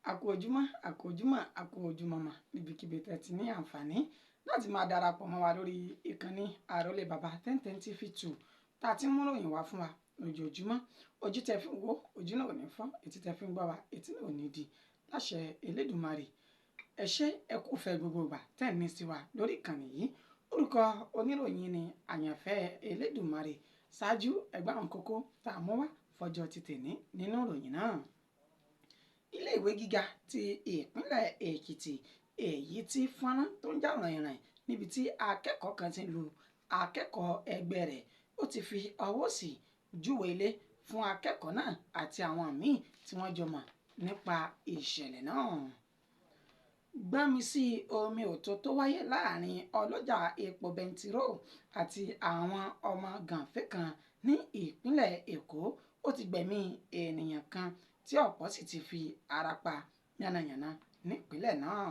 Àkú ojúmọ́, àkú ojúmọ́, àkú ojúmọ́mọ́ níbikíbi tẹ́ ti ní àǹfààní láti máa darapọ̀ mọ́ wa lórí ìkànnì Àrólé Bàbá 1010 TV2 tá a ti mú ròyìn wá fún wa lójoojúmọ́. Ojú tẹ́ fi ń wò, ojú náà ò ní fọ́, etí tẹ́ fi ń gbọ́ wa, etí náà ò ní di láṣẹ Elédùmarè. Ẹ ṣé ẹ kú fẹ́ gbogbo ìgbà tẹ́ ní sí wa lórí ìkànnì yìí. Orúkọ oníròyìn ni àyànfẹ́ Elédùmarè. Ṣáájú ẹgbẹ́ àwọn kókó tá a mú wá fọjọ́ ti tèní nínú ìròyìn náà. Ilé ìwé gíga ti ìpínlẹ̀ Èkìtì èyí tí fọ́nrán tó ń jà rìnrìn níbi tí akẹ́kọ̀ọ́ kan ti lu akẹ́kọ̀ọ́ ẹgbẹ́ rẹ̀ ó ti fi ọwọ́ sí júwe ilé fún akẹ́kọ̀ọ́ náà àti àwọn míì tí wọ́n jọ mọ̀ nípa ìṣẹ̀lẹ̀ náà. Gbọ́nmi sí omi òtó tó wáyé láàrin ọlọ́jà epo bẹntiró àti àwọn ọmọ gànfẹ́ kan ní ìpínlẹ̀ Èkó ó ti gbẹ̀mí ènìyàn kan tí ọ̀pọ̀ sì ti fi ara pa yánnayànna nípínlẹ̀ náà.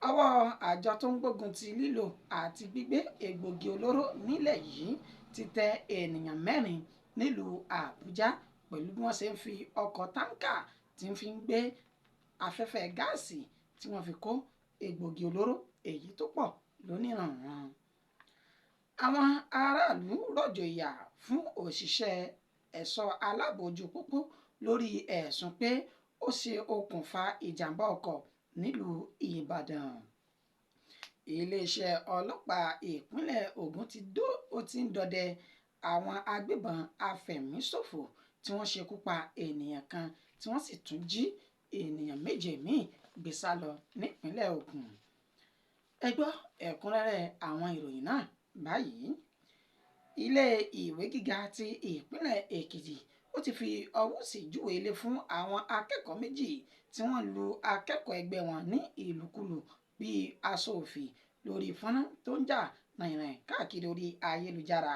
Ọwọ́ àjọ tó ń gbógun ti lílò àti gbígbé egbògi olóró nílẹ̀ yìí ti tẹ ènìyàn 4 nílùú Àbújá pẹ̀lú bí wọ́n ṣe ń fi ọkọ̀ táǹkà tí ń fi gbé afẹ́fẹ́ gáàsì tí wọ́n fi kó egbògi olóró èyí tó pọ̀ lóníranran. Àwọn aráàlú rọ̀jò ìyà fún òṣìṣẹ́ ẹ̀ṣọ́ aláàbò ojú pópó lórí ẹ̀sùn pé ó ṣe okùnfà ìjàmbá ọkọ̀ nílùú Ìbàdàn. Iléeṣẹ́ ọlọ́pàá ìpínlẹ̀ Ògùn ti ń dọdẹ àwọn agbébọn afẹ̀míṣòfò tí wọ́n ṣekú pa ènìyàn kan tí wọ́n sì tún jí ènìyàn 7 míì gbé sá lọ nípínlẹ̀ Ògùn. Ẹ gbọ́ ẹ̀kúnrẹ́rẹ́ àwọn ìròyìn náà báyìí. Ilé ìwé gíga ti ìpínlẹ̀ Èkìtì ó ti fi ọwọ́ sí júwe ilé fún àwọn akẹ́kọ̀ọ́ 2 tí wọ́n lu akẹ́kọ̀ọ́ ẹgbẹ́ wọn ní ìlúkulù bíi aṣọ òfì lórí fọ́nrán tó ń jà rìnrìn káàkiri orí ayélujára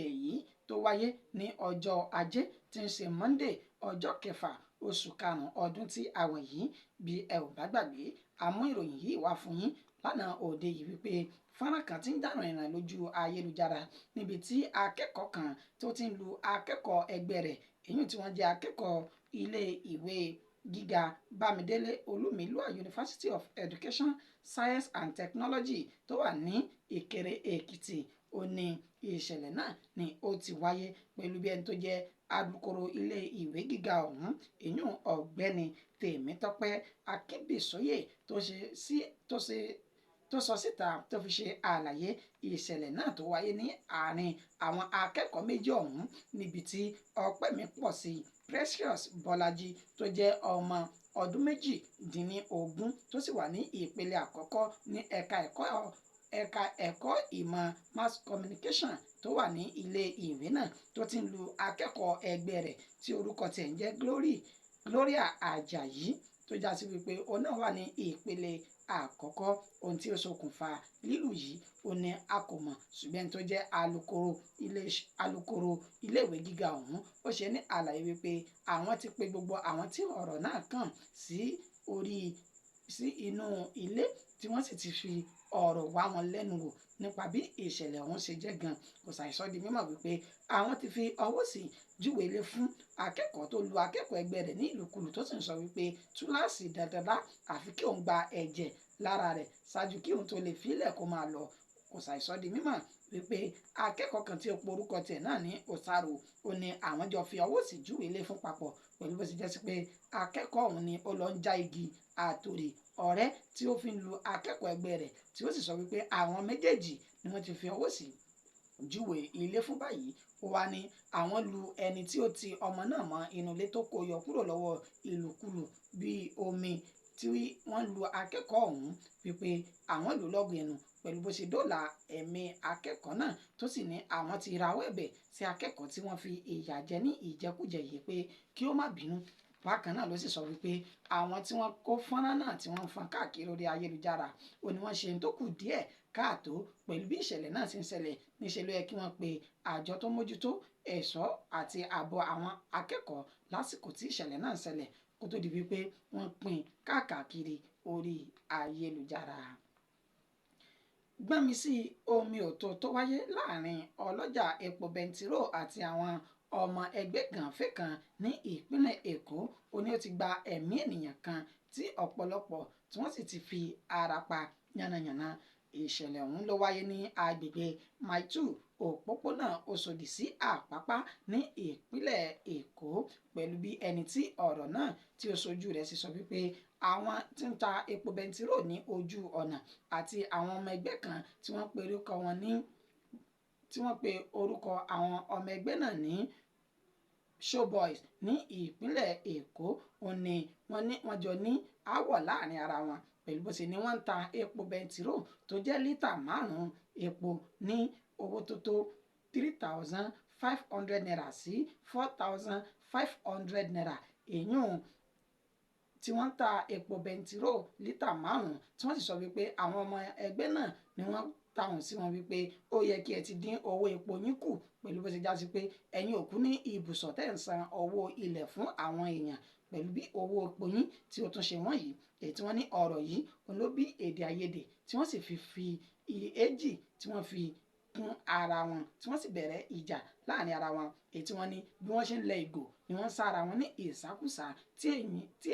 èyí tó wáyé ní ọjọ́ Ajé tí ń ṣe Monday ọjọ́ 6 oṣù karùn-ún ọdún tí a wà yìí. Bí ẹ ò bá gbàgbé a mú ìròyìn yìí wá fún yín lánàá òde yìí wípé fọ́nrán kan ti ń jà rìnrìn lójú ayélujára níbi tí akẹ́kọ̀ọ́ kan tó ti ń lu akẹ́kọ̀ọ́ ẹgbẹ́ rẹ̀ èyí tí wọ́n jẹ́ akẹ́kọ̀ọ́ ilé ìwé gíga Bámidélé Olúmilúà University of Education, Science and Technology tó wà ní Ìkẹrẹ Èkìtì. Ó ní ìṣẹ̀lẹ̀ náà ni ó ti wáyé pẹ̀lú bí ẹni tó jẹ́ alukoro ilé ìwé gíga ọ̀hún èyún ọ̀gbẹ́ni Tèmítọ́pẹ́ Akínbísóyè tó sọ síta tó fi ṣe àlàyé ìṣẹ̀lẹ̀ náà tó wáyé ní àárín àwọn akẹ́kọ̀ọ́ 2 ọ̀hún níbi tí Ọpẹ́mipọ̀sí Precious Bọ́lájí tó jẹ́ ọmọ ọdún 18 tó sì wà ní ìpele àkọ́kọ́ ní ẹ̀ka ẹ̀kọ́ ìmọ̀ mass communication tó wà ní ilé ìwé náà tó ti ń lu akẹ́kọ̀ọ́ ẹgbẹ́ rẹ̀ tí orúkọ tiẹ̀ ń jẹ́ Gloria Ajayi tó já sí wípé òun náà wà ní ìpele àkọ́kọ́. Ohun tí ó ṣokùnfà lílù yìí ó ní a kò mọ̀ ṣùgbọ́n tó jẹ́ alukoro iléèwé gíga ọ̀hún ó ṣe ní àlàyé wípé àwọn ti pe gbogbo àwọn tí ọ̀rọ̀ náà kàn sí inú ilé tí wọ́n sì ti fi ọ̀rọ̀ wá wọn lẹ́nu wò nípa bí ìṣẹ̀lẹ̀ ọ̀hún ṣe jẹ́ gan. Kò ṣàìsọ di mímọ̀ wípé àwọn ti fi ọwọ́ sí júwe ilé fún akẹ́kọ̀ọ́ tó lu akẹ́kọ̀ọ́ ẹgbẹ́ rẹ̀ ní ìlúkulù tó sì ń sọ wípé túláàsì dandanlá àfi kí òun gba ẹ̀jẹ̀ lára rẹ̀ ṣáájú kí òun tó lè fílẹ̀ kó máa lọ. Kò ṣàìsọ di mímọ̀ wípé akẹ́kọ̀ọ́ kan tí ó porúkọ tiẹ̀ náà ní Òsàrò ó ní àwọn jọ fi ọwọ́ sí júwe ilé fún papọ̀ pẹ̀lú bó ṣe jẹ́ sí pé akẹ́kọ̀ọ́ ọ̀hún ni ó lọ ń já igi àtòrè ọ̀rẹ́ tí ó fi ń lu akẹ́kọ̀ọ́ ẹgbẹ́ rẹ̀ tí ó sì sọ wípé àwọn méjèèjì ni wọ́n ti fi ọwọ́ sí júwe ilé fún báyìí. Ó wá ní àwọn lu ẹni tí ó ti ọmọ náà mọ́ inú ilé tó kó yọ kúrò lọ́wọ́ ìlúkulù bíi omi tí wọ́n lu akẹ́kọ̀ọ́ ọ̀hún wípé àwọn lù lọ́gùn ẹnu pẹ̀lú bó ṣe dóòlà ẹ̀mí akẹ́kọ̀ọ́ náà tó sì ní àwọn ti rawọ́ ẹ̀bẹ̀ sí akẹ́kọ̀ọ́ tí wọ́n fi ìyà jẹ ní ìjẹkújẹ yìí pé kí ó má bínú. Bákan náà ló sì sọ wípé àwọn tí wọ́n kó fọ́nrán náà tí wọ́n fọ́n káàkiri orí ayélujára ó ní wọ́n ṣe tó kù díẹ̀ káàtó pẹ̀lú bí ìṣẹ̀lẹ̀ náà ṣe ń ṣẹlẹ̀. Níṣẹ́ ló yẹ kí wọ́n pe àjọ tó mójútó ẹ̀ṣọ́ àti ààbò àwọn akẹ́kọ̀ọ́ lásìkò tí ìṣẹ̀lẹ̀ náà ń ṣẹlẹ̀ kó tó di wípé wọ́n pín káàkiri orí ayélujára. Gbọ́nmi sí omi òtó tó wáyé láàrin ọlọ́jà epo bẹntiró àti àwọn ọmọ ẹgbẹ́ gànfẹ́ kan ní ìpínlẹ̀ Èkó ó ní ó ti gba ẹ̀mí ènìyàn kan tí ọ̀pọ̀lọpọ̀ tí wọ́n sì ti fi ara pa yánnayànna. Ìṣẹ̀lẹ̀ ọ̀hún ló wáyé ní agbègbè Mile 2 òpópónà Òṣòdì sí Àpápá ní ìpínlẹ̀ Èkó, pẹ̀lú bí ẹni tí ọ̀rọ̀ náà tí ó ṣojú rẹ̀ sì sọ wípé àwọn tí ń ta epo bẹntiró ní ojú ọ̀nà àti àwọn ọmọ ẹgbẹ́ kan tí wọ́n pe orúkọ àwọn ọmọ ẹgbẹ́ náà ní Showboys ní ìpínlẹ̀ Èkó òní wọ́n jọ ní aáwọ̀ láàrin ara wọn, pẹ̀lú bó ṣe ni wọ́n ń ta epo bẹntiró tó jẹ́ lítà 5 epo ní owó tó tó 3,500 naira sí 4,500 naira. Èyún tí wọ́n ń ta epo bẹntiró lítà 5 tí wọ́n sì sọ wípé àwọn ọmọ ẹgbẹ́ náà ni wọ́n táwọn sí wọn wípé ó yẹ kí ẹ ti dín owó epo yín kù, pẹ̀lú bó ṣe já sí pé ẹ̀yin òkú ní ibùsọ̀ tẹ́ ń san owó ilẹ̀ fún àwọn èèyàn, pẹ̀lú bí owó epo yín tí ó tún ṣe wọ́n yìí. Èyí tí wọ́n ní ọ̀rọ̀ yìí ló bí èdè àìyedè tí wọ́n sì fi èjì tí wọ́n fi kún ara wọn tí wọ́n sì bẹ̀rẹ̀ ìjà láàrin ara wọn. Èyí tí wọ́n ní bí wọ́n ṣe ń lẹ ìgò ni wọ́n sára wọn ní ìsákúsá tí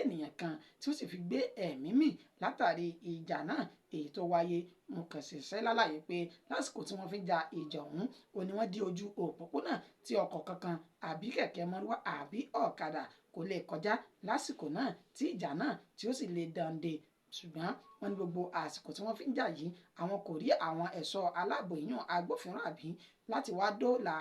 ènìyàn kan tí ó sì fi gbé ẹ̀mí mì látàrí ìjà náà èyí tó wáyé. Mo kàn ṣẹ̀ṣẹ̀ lálàyé pé lásìkò tí wọ́n fi ja ìjà ọ̀hún ni wọ́n dí ojú òpópónà tí ọkọ̀ kankan àbí kẹ̀kẹ́ mọ́rúwá àbí ọ̀kadà kò lè kọjá lásìkò náà tí ìjà náà tí ó sì lè dande. Ṣùgbọ́n wọ́n ní gbogbo àsìkò tí wọ́n fi ń jà yìí àwọn kò rí àwọn ẹ̀ṣọ́ aláàbò yíyan agbófinró àbí láti wá dóòlà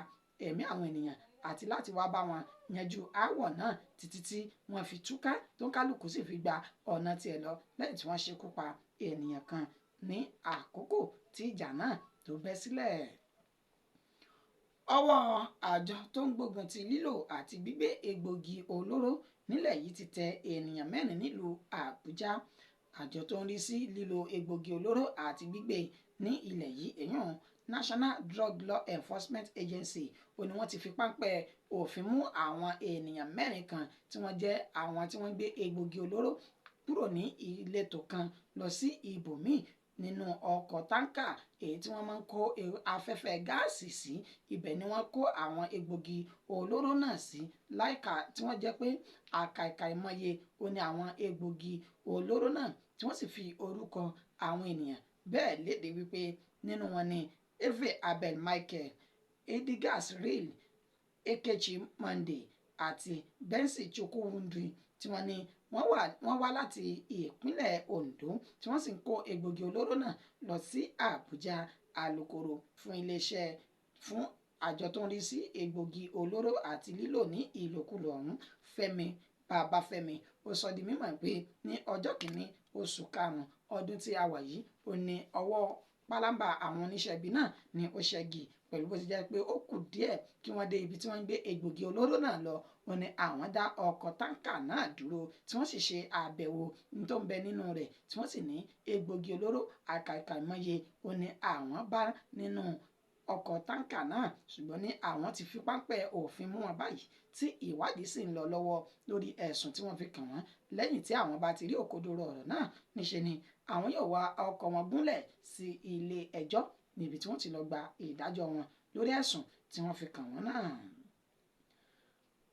ẹ̀mí àwọn ènìyàn àti láti wá bá wọn yanjú aáwọ̀ náà títí tí wọ́n fi túká tó kálukú sì fi gba ọ̀nà tiẹ̀ lọ lẹ́yìn tí wọ́n ṣekú pa ènìyàn kan ní àkókò tí ìjà náà tó bẹ́ sílẹ̀. Ọwọ́ àjọ tó ń gbógun ti lílò àti gbígbé egbògi olóró nílẹ̀ yìí ti tẹ ènìyàn 4 nílùú Àbújá. Àjọ tó ń rí sí lílo egbògi olóró àti gbígbé ní ilẹ̀ yìí èyàn National Drug Law Enforcement Agency ni wọ́n ti fi páńpẹ́ òfin mú àwọn ènìyàn 4 kan tí wọ́n jẹ́ àwọn tí wọ́n gbé egbògi olóró kúrò ní ìletò kan lọ sí ibòmíì nínú ọkọ̀ táǹkà èyí tí wọ́n máa ń kó afẹ́fẹ́ gáàsì sí. Ibẹ̀ ni wọ́n kó àwọn egbògi olóró náà sí láìka tí wọ́n jẹ́ pé àkàìkà ìmọye ní àwọn egbògi olóró náà tí wọ́n sì fi orúkọ àwọn ènìyàn bẹ́ẹ̀ léde wípé nínú wọn ni Eve Abel Michael, Edgar Real, Ekechi Monday àti Benson Chukwuwundri tí wọ́n ní wọ́n wá láti ìpínlẹ̀ Ondo tí wọ́n sì ń kó egbògi olóró náà lọ sí Àbújá. Alukoro fún àjọ tó ń rí sí egbògi olóró àti lílò ní ìlòkulò ọ̀hún Fẹ́mi Babafẹ́mi ó sọ di mímọ̀ pé ní ọjọ́ 1 oṣù karùn-ún ọdún tí a wà yìí ní ọwọ́ pálábá àwọn oníṣẹ́ ibi náà ni ó ṣẹ́gi, pẹ̀lú bó ti jẹ́ pé ó kù díẹ̀ kí wọ́n dé ibi tí wọ́n ń gbé egbògi olóró náà lọ ní àwọn dá ọkọ̀ táǹkà náà dúró tí wọ́n sì ṣe àbẹ̀wò ní tó ń bẹ nínú rẹ̀ tí wọ́n sì ní egbògi olóró àkàìkà ìmọye ní àwọn bá nínú ọkọ̀ táǹkà náà, ṣùgbọ́n ní àwọn ti fi páńpẹ́ òfin mú wọn báyìí tí ìwádìí sì ń lọ lọ́wọ́ lórí ẹ̀sùn tí wọ́n fi kàn wọ́n. Lẹ́yìn tí àwọn bá ti rí òkodoro ọ̀rọ̀ náà níṣe ni àwọn yóò wá ọkọ̀ wọn gúnlẹ̀ sí ilé ẹjọ́ níbi tí wọ́n ti lọ gba ìdájọ́ wọn lórí ẹ̀sùn tí wọ́n fi kàn wọ́n náà.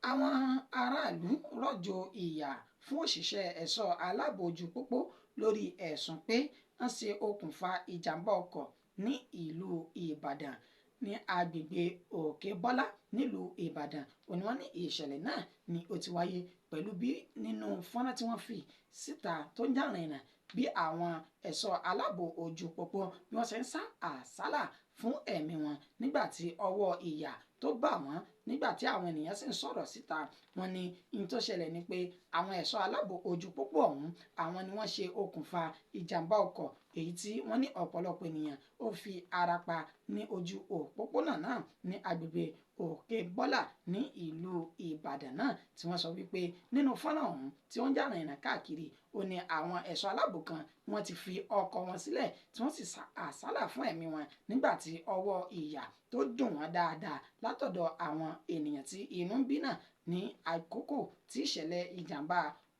Àwọn aráàlú rọ̀jò ìyà fún òṣìṣẹ́ ẹ̀ṣọ́ aláàbò ojú pópó lórí ẹ̀sùn pé wọ́n ṣe okùnfà ìjàmbá ọkọ̀ ní ìlú Ìbàdàn ní agbègbè Òkè Bọ́lá nílùú Ìbàdàn. Wọ́n ní ìṣẹ̀lẹ̀ náà ni ó ti wáyé pẹ̀lú bí nínú fọ́nrán tí wọ́n fi síta tó ń jà rìnrìn bí àwọn ẹ̀ṣọ́ aláàbò ojú pópó bí wọ́n ṣe ń sá àsálà fún ẹ̀mí wọn nígbà tí ọwọ́ ìyà tó bà wọ́n nígbà tí àwọn ènìyàn sì ń sọ̀rọ̀ síta. Wọ́n ní in tó ṣẹlẹ̀ ni pé àwọn ẹ̀ṣọ́ aláàbò ojú pópó ọ̀hún àwọn ni wọ́n ṣe okùnfà ìjàmbá ọkọ̀ èyí tí wọ́n ní ọ̀pọ̀lọpọ̀ ènìyàn ó fi ara pa ní ojú òpópónà náà ní agbègbè Òkè Bọ́lá ní ìlú Ìbàdàn náà tí wọ́n sọ wípé nínú fọ́nrán ọ̀hún tí wọ́n ń jà rìnrìn káàkiri ní àwọn ẹ̀ṣọ́ aláàbò kan wọ́n ti fi ọkọ̀ wọn sílẹ̀ tí wọ́n sì sá àsálà fún ẹ̀mí wọn nígbà tí ọwọ́ ìyà tó dùn wọ́n dáadáa látọ̀dọ̀ àwọn ènìyàn tí inú ń bí náà ní àkókò tí ìṣẹ̀lẹ̀ ìjàmbá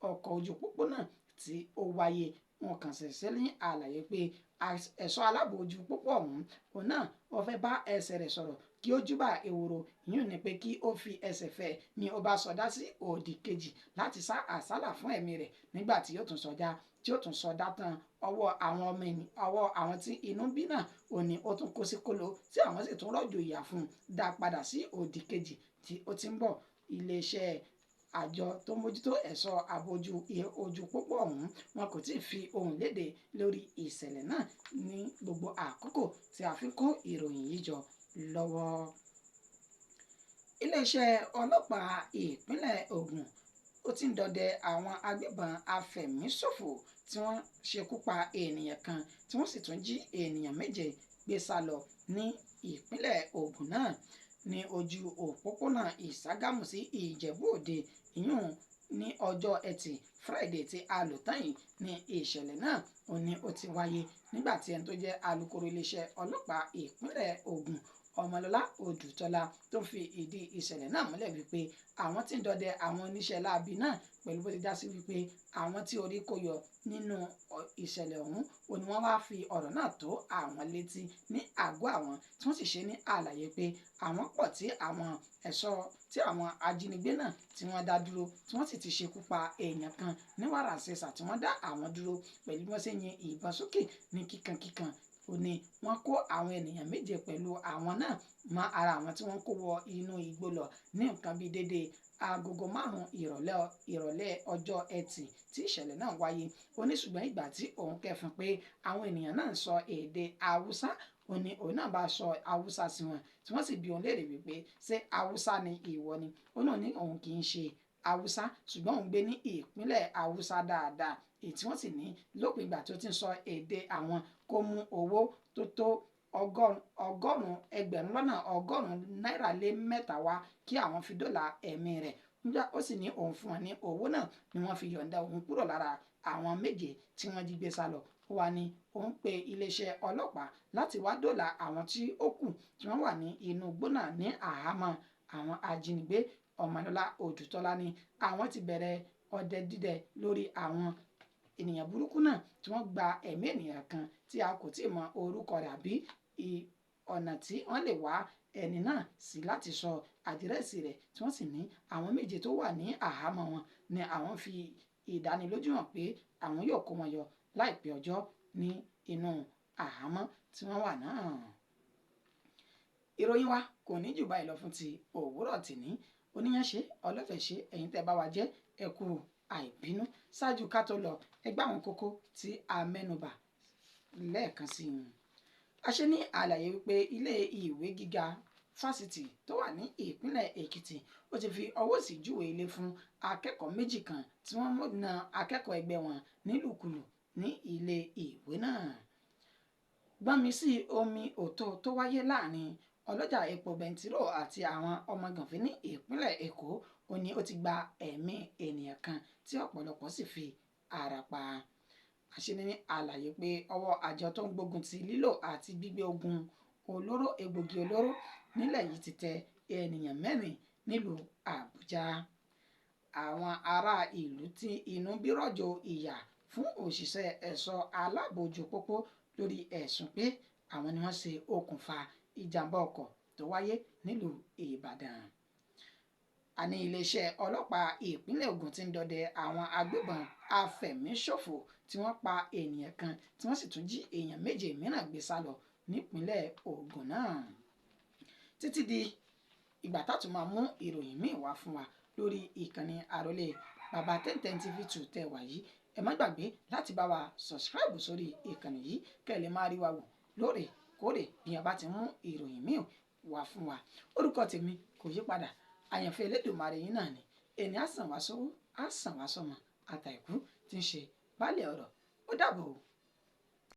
ọkọ̀ ojú pópó náà tí ó wáyé. Wọn kàn ṣẹ̀ṣẹ̀ ní àlàyé pé ẹ̀ṣọ́ aláàbò ojú pópó ọ̀hún náà wọ́n fẹ́ bá ẹsẹ̀ rẹ̀ sọ̀rọ̀ kí ó júbà ehoro ìyún ni pé kí ó fi ẹsẹ̀ fẹ́ ni ó bá sọdá sí òdì kejì láti sá àsálà fún ẹ̀mí rẹ̀ nígbà tí yóò tún sọdá tí ó tún sọdá tán ọwọ́ àwọn tí inú bí náà ò ní ó tún kó sí kóló tí àwọn sì tún rọ̀jò ìyà fún un dá padà sí òdì kejì tí ó ti ń bọ̀. Iléeṣẹ́ àjọ tó mójútó ẹ̀ṣọ́ àbójú ojú pópó ọ̀hún wọn kò tí ì fi ohùn léde lórí ìṣẹ̀lẹ̀ náà ní gbogbo àkókò tí a fi ń kó ìròyìn yìí jọ lọ́wọ́. Iléeṣẹ́ ọlọ́pàá ìpínlẹ̀ Ògùn ó ti ń dọdẹ àwọn agbébọn afẹ̀míṣòfò tí wọ́n ṣekú pa ènìyàn kan tí wọ́n sì tún jí ènìyàn méje gbé sá lọ ní ìpínlẹ̀ Ògùn náà ní ojú òpópónà Ìságámù sí Ìjẹ̀bú Òde ìyún ní ọjọ́ Ẹtì Friday tí a lò tán yìí ní ìṣẹ̀lẹ̀ náà ó ti wáyé nígbà tí ẹni tó jẹ́ alukoro iléeṣẹ́ ọlọ́pàá ìpínlẹ̀ Ògùn Ọmọlọ́lá Odùtọ́lá tó fi ìdí ìṣẹ̀lẹ̀ náà múlẹ̀ wípé àwọn tí ń dọdẹ àwọn oníṣẹ́ láabi náà pẹ̀lú bó ti já sí wípé àwọn tí orí kó yọ nínú ìṣẹ̀lẹ̀ ọ̀hún ni wọ́n wá fi ọ̀rọ̀ náà tó àwọn létí ní àgọ́ àwọn tí wọ́n sì ṣe ní àlàyé pé àwọn pọ̀ tí àwọn ajínigbé náà tí wọ́n dá dúró tí wọ́n sì ti ṣekú pa èèyàn kan ní wàràǹṣeṣà tí wọ́n dá àwọn dúró pẹ̀lú bí wọ́n ṣe yin ìbọn sókè ní kíkankíkan ni wọ́n kó àwọn ènìyàn méje pẹ̀lú àwọn náà mọ́ ara àwọn tí wọ́n kó wọ inú igbó lọ ní nǹkan bíi dédé agogo 5 ìrọ̀lẹ́ ọjọ́ Ẹtì tí ìṣẹ̀lẹ̀ náà wáyé ṣùgbọ́n ìgbà tí òun kẹfìn pé àwọn ènìyàn náà ń sọ èdè Haúsá òun náà bá sọ Haúsá sí wọn tí wọ́n sì bi òun léèrè wípé ṣé Haúsá ni ìwọ ni náà ní òun kì í ṣe Haúsá ṣùgbọ́n òun gbé ní ìpínlẹ̀ Haúsá dáadáa èyí tí wọ́n sì ní lópin ìgbà tó ti ń sọ èdè àwọn kó mú owó tó tó ẹgbẹ̀rún lọ́nà ọgọ́rùn-ún náírà lé mẹ́ta wá kí àwọn fi dóòlà ẹ̀mí rẹ̀ ó sì ní òun fún wọn ní owó náà ni wọ́n fi yọ̀ǹda òun kúrò lára àwọn méje tí wọ́n jí gbé sá lọ ó wá ní òun pe iléeṣẹ́ ọlọ́pàá láti wá dóòlà àwọn tí ó kù tí wọ́n wà ní inú igbó náà ní àhámọ́ àwọn ajínigbé. Ọmọlọ́lá Odùtọ́lá ní àwọn ti bẹ̀rẹ̀ ọdẹ dídẹ lórí àwọn ènìyàn burúkú náà tí wọ́n gba ẹ̀mí ènìyàn kan tí a kò tí ì mọ orúkọ rẹ̀ àbí ọ̀nà tí wọ́n lè wá ẹni náà sí láti sọ àdírẹ́sì rẹ̀ tí wọ́n sì ní àwọn méje tó wà ní àhámọ́ wọn ni àwọn fi ìdánilójú hàn pé àwọn yóò kó wọn yọ láìpẹ́ ọjọ́ ní inú àhámọ́ tí wọ́n wà náà. Ìròyìn wa kò ní jù báyìí lọ fún ti òwúrọ̀ tìní oníyanṣe ọlọ́fẹ̀ṣe ẹ̀yin tẹ́ bá wa jẹ́ ẹ kú àìbínú ṣáájú ká tó lọ ẹgbẹ́ àwọn kókó tí a mẹ́nubà lẹ́ẹ̀kan sí i. A ṣe ní àlàyé wípé ilé ìwé gíga fásitì tó wà ní ìpínlẹ̀ Èkìtì ó ti fi ọwọ́ sí júwe ilé fún akẹ́kọ̀ọ́ méjì kan tí wọ́n na akẹ́kọ̀ọ́ ẹgbẹ́ wọn nílùkulù ní ilé ìwé náà. Gbọ́nmi sí omi òtó tó wáyé láàrin ọlọ́jà epo bẹntiró àti àwọn ọmọ gànfẹ́ ní ìpínlẹ̀ Èkó ó ti gba ẹ̀mí ènìyàn kan tí ọ̀pọ̀lọpọ̀ sì fi ara pa. Àṣírí ní àlàyé pé ọwọ́ àjọ tó ń gbógun ti lílò àti gbígbé ogun olóró egbògi olóró nílẹ̀ yìí ti tẹ ènìyàn 4 nílùú Àbújá. Àwọn ará ìlú tí inú bí rọ̀jò ìyà fún òṣìṣẹ́ ẹ̀ṣọ́ aláàbòjú pópó lórí ẹ̀sùn pé àwọn ni wọ́n ṣe okùnfà ìjàmbá ọkọ̀ tó wáyé nílùú Ìbàdàn. Àní iléeṣẹ́ ọlọ́pàá ìpínlẹ̀ Ògùn ti ń dọdẹ àwọn agbébọn afẹ̀míṣòfò tí wọ́n pa ènìyàn kan tí wọ́n sì tún jí èèyàn 7 mìíràn gbé sá lọ nípínlẹ̀ Ògùn náà. Títí di ìgbà tátù máa mú ìròyìn míì wá fún wa lórí ìkànnì Àrólé Baba 1010 TV2 tẹ́ wà yìí ẹ má gbàgbé láti bá wa subscribe sórí ìkànnì yìí kẹ́ ẹ lè máa rí wa wò lóòrèkóòrè bí a bá ti mú ìròyìn míì wá fún wa. Orúkọ tèmi kò yí padà àyànfẹ́ Elédùmarè yín náà ni ẹni á sàn wá sówó á sàn wá sọ́mọ àtàìkú tí ń ṣe baálé ọ̀rọ̀ ó dàbọ̀.